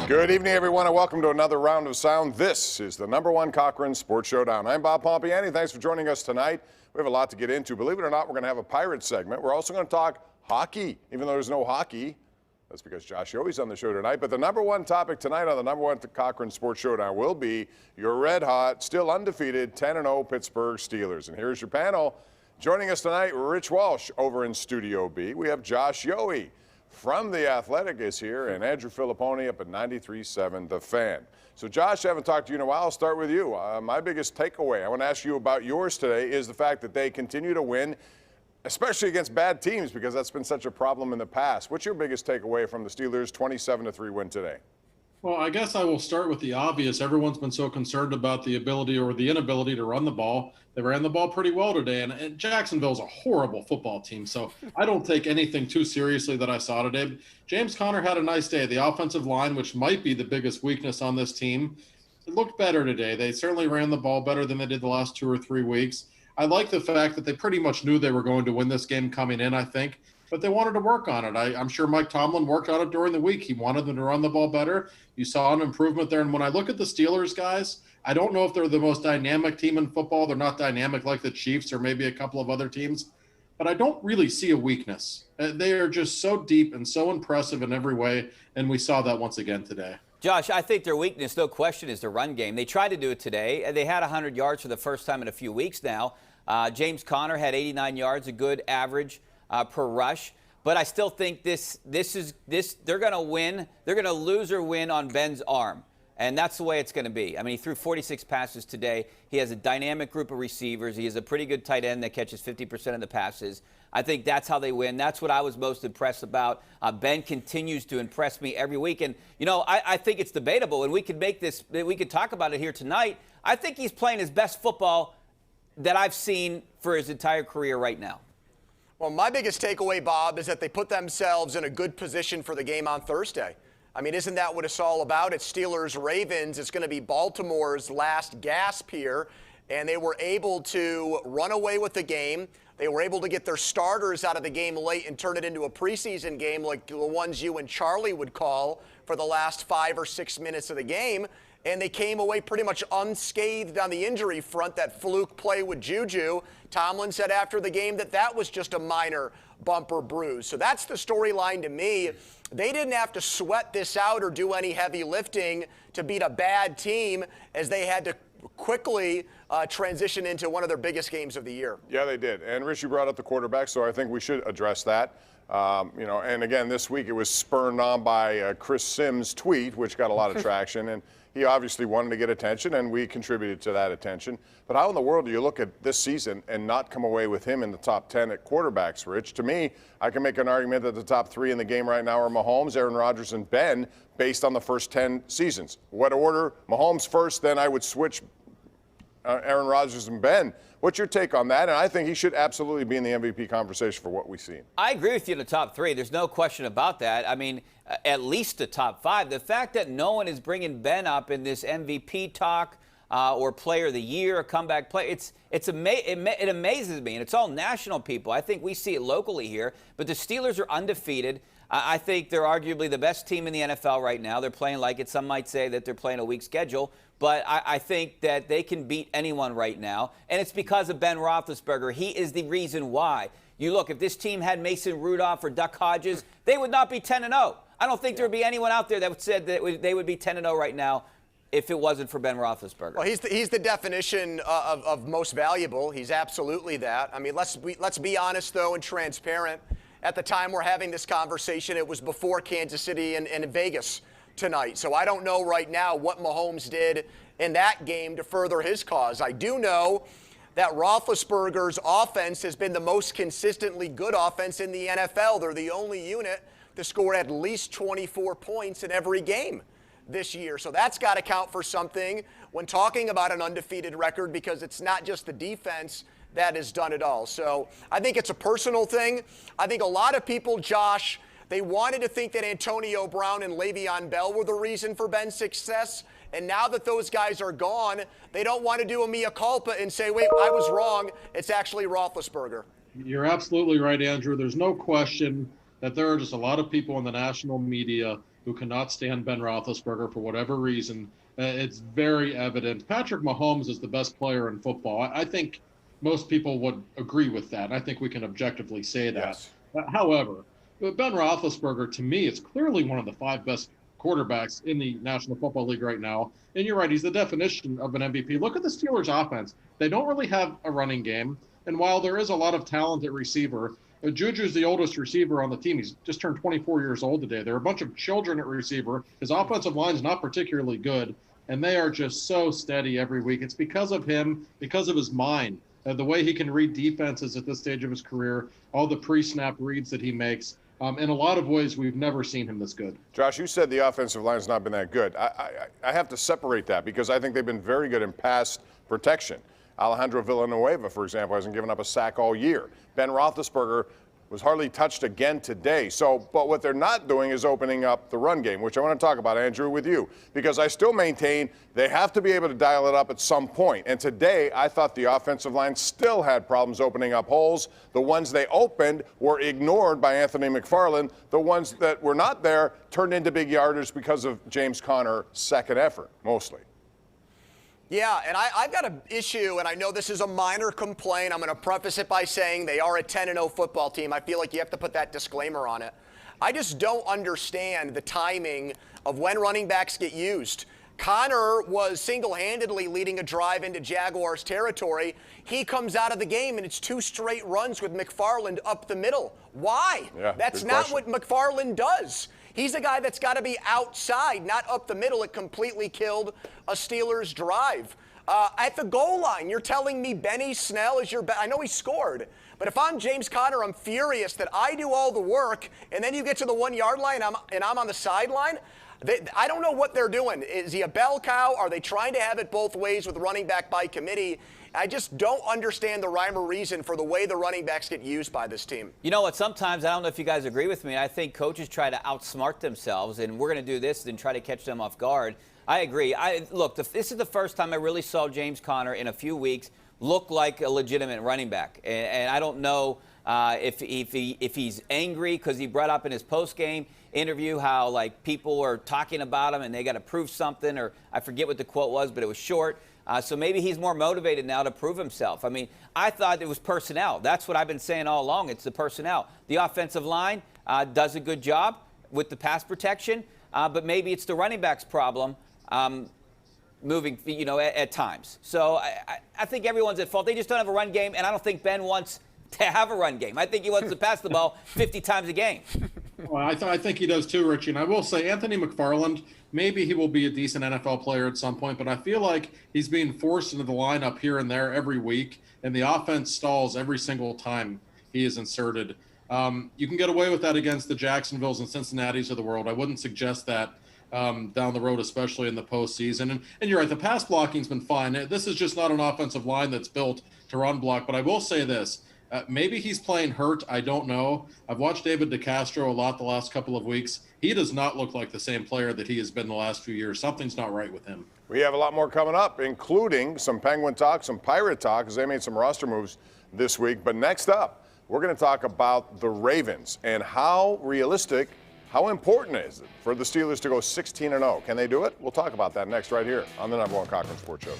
Good evening, everyone, and welcome to another round of sound. This is the #1 Cochran Sports Showdown. I'm Bob Pompiani. Thanks for joining us tonight. We have a lot to get into. Believe it or not, we're going to have a Pirates segment. We're also going to talk hockey, even though there's no hockey. That's because Josh Yohe's on the show tonight. But the #1 topic tonight on the #1 Cochran Sports Showdown will be your red-hot, still undefeated 10-0 Pittsburgh Steelers. And here's your panel. Joining us tonight, Rich Walsh over in Studio B. We have Josh Yohe from The Athletic is here, and Andrew Filipponi up at 93.7 The Fan. So, Josh, I haven't talked to you in a while. I'll start with you. My biggest takeaway, I want to ask you about yours today, is the fact that they continue to win, especially against bad teams, because that's been such a problem in the past. What's your biggest takeaway from the Steelers' 27-3 win today? Well, I guess I will start with the obvious. Everyone's been so concerned about the ability or the inability to run the ball. They ran the ball pretty well today, and Jacksonville's a horrible football team, so I don't take anything too seriously that I saw today. James Conner had a nice day. The offensive line, which might be the biggest weakness on this team, it looked better today. They certainly ran the ball better than they did the last 2 or 3 weeks. I like the fact that they pretty much knew they were going to win this game coming in, I think, but they wanted to work on it. I'm sure Mike Tomlin worked on it during the week. He wanted them to run the ball better. You saw an improvement there. And when I look at the Steelers, guys, I don't know if they're the most dynamic team in football. They're not dynamic like the Chiefs or maybe a couple of other teams, but I don't really see a weakness. They are just so deep and so impressive in every way, and we saw that once again today. Josh, I think their weakness, no question, is the run game. They tried to do it today. They had 100 yards for the first time in a few weeks now. James Conner had 89 yards, a good average per rush. But I still think they're going to win. They're going to lose or win on Ben's arm. And that's the way it's going to be. I mean, he threw 46 passes today. He has a dynamic group of receivers. He has a pretty good tight end that catches 50% of the passes. I think that's how they win. That's what I was most impressed about. Ben continues to impress me every week. And, you know, I think it's debatable, and we could talk about it here tonight. I think he's playing his best football that I've seen for his entire career right now. Well, my biggest takeaway, Bob, is that they put themselves in a good position for the game on Thursday. I mean, isn't that what it's all about? It's Steelers-Ravens. It's going to be Baltimore's last gasp here, and they were able to run away with the game. They were able to get their starters out of the game late and turn it into a preseason game like the ones you and Charlie would call for the last 5 or 6 minutes of the game. And they came away pretty much unscathed on the injury front, that fluke play with Juju. Tomlin said after the game that was just a minor bumper bruise. So that's the storyline to me. They didn't have to sweat this out or do any heavy lifting to beat a bad team, as they had to quickly transition into one of their biggest games of the year. Yeah, they did. And Rich, you brought up the quarterback, so I think we should address that. You know, and again, this week it was spurred on by Chris Sims' tweet, which got a lot of traction. And he obviously wanted to get attention, and we contributed to that attention. But how in the world do you look at this season and not come away with him in the top 10 at quarterbacks, Rich? To me, I can make an argument that the top 3 in the game right now are Mahomes, Aaron Rodgers, and Ben, based on the first 10 seasons. What order? Mahomes first, then I would switch Aaron Rodgers and Ben. What's your take on that? And I think he should absolutely be in the MVP conversation for what we've seen. I agree with you in the top 3. There's no question about that. I mean, at least the top 5. The fact that no one is bringing Ben up in this MVP talk or Player of the Year, comeback play, it amazes me. And it's all national people. I think we see it locally here. But the Steelers are undefeated. I think they're arguably the best team in the NFL right now. They're playing like it. Some might say that they're playing a weak schedule. But I think that they can beat anyone right now. And it's because of Ben Roethlisberger. He is the reason why. You look, if this team had Mason Rudolph or Duck Hodges, they would not be 10-0. I don't think there would be anyone out there that said that they would be 10-0 right now if it wasn't for Ben Roethlisberger. Well, he's the definition of most valuable. He's absolutely that. I mean, let's be honest, though, and transparent. At the time we're having this conversation, it was before Kansas City and Vegas tonight. So I don't know right now what Mahomes did in that game to further his cause. I do know that Roethlisberger's offense has been the most consistently good offense in the NFL. They're the only unit to score at least 24 points in every game this year. So that's got to count for something when talking about an undefeated record, because it's not just the defense that has done it all. So I think it's a personal thing. I think a lot of people, Josh, they wanted to think that Antonio Brown and Le'Veon Bell were the reason for Ben's success. And now that those guys are gone, they don't want to do a mea culpa and say, wait, I was wrong. It's actually Roethlisberger. You're absolutely right, Andrew. There's no question that there are just a lot of people in the national media who cannot stand Ben Roethlisberger for whatever reason. It's very evident. Patrick Mahomes is the best player in football. I think most people would agree with that. I think we can objectively say that. Yes. However, Ben Roethlisberger, to me, is clearly one of the 5 best quarterbacks in the National Football League right now. And you're right, he's the definition of an MVP. Look at the Steelers' offense. They don't really have a running game. And while there is a lot of talent at receiver, Juju's the oldest receiver on the team. He's just turned 24 years old today. There are a bunch of children at receiver. His offensive line is not particularly good, and they are just so steady every week. It's because of him, because of his mind, the way he can read defenses at this stage of his career, all the pre-snap reads that he makes. In a lot of ways, we've never seen him this good. Josh, you said the offensive line's not been that good. I have to separate that because I think they've been very good in pass protection. Alejandro Villanueva, for example, hasn't given up a sack all year. Ben Roethlisberger was hardly touched again today. But what they're not doing is opening up the run game, which I want to talk about, Andrew, with you, because I still maintain they have to be able to dial it up at some point. And today, I thought the offensive line still had problems opening up holes. The ones they opened were ignored by Anthony McFarland. The ones that were not there turned into big yarders because of James Conner's second effort, mostly. Yeah, and I've got an issue, and I know this is a minor complaint. I'm going to preface it by saying they are a 10-0 football team. I feel like you have to put that disclaimer on it. I just don't understand the timing of when running backs get used. Conner was single-handedly leading a drive into Jaguars territory. He comes out of the game, and it's 2 straight runs with McFarland up the middle. Why? Yeah, that's not what McFarland does. He's a guy that's got to be outside, not up the middle. It completely killed a Steelers drive. At the goal line, you're telling me Benny Snell is your best. I know he scored, but if I'm James Conner, I'm furious that I do all the work, and then you get to the 1-yard line, and I'm on the sideline. I don't know what they're doing. Is he a bell cow? Are they trying to have it both ways with running back by committee? I just don't understand the rhyme or reason for the way the running backs get used by this team. You know what? Sometimes, I don't know if you guys agree with me, I think coaches try to outsmart themselves, and we're going to do this and try to catch them off guard. I agree. Look, this is the first time I really saw James Conner in a few weeks look like a legitimate running back. And I don't know if he's angry because he brought up in his post-game interview how, like, people are talking about him and they got to prove something, or I forget what the quote was, but it was short. So maybe he's more motivated now to prove himself. I mean, I thought it was personnel. That's what I've been saying all along. It's the personnel. The offensive line does a good job with the pass protection, but maybe it's the running back's problem moving, at times. So I think everyone's at fault. They just don't have a run game, and I don't think Ben wants to have a run game. I think he wants to pass the ball 50 times a game. Well, I think he does too, Richie. And I will say, Anthony McFarland, maybe he will be a decent NFL player at some point, but I feel like he's being forced into the lineup here and there every week, and the offense stalls every single time he is inserted. You can get away with that against the Jacksonvilles and Cincinnatis of the world. I wouldn't suggest that down the road, especially in the postseason. And you're right, the pass blocking's been fine. This is just not an offensive line that's built to run block. But I will say this. Maybe he's playing hurt. I don't know. I've watched David DeCastro a lot the last couple of weeks. He does not look like the same player that he has been the last few years. Something's not right with him. We have a lot more coming up, including some Penguin talk, some Pirate talk, as they made some roster moves this week. But next up, we're going to talk about the Ravens and how realistic, how important is it for the Steelers to go 16-0? Can they do it? We'll talk about that next right here on the #1 Cochran Sports Show.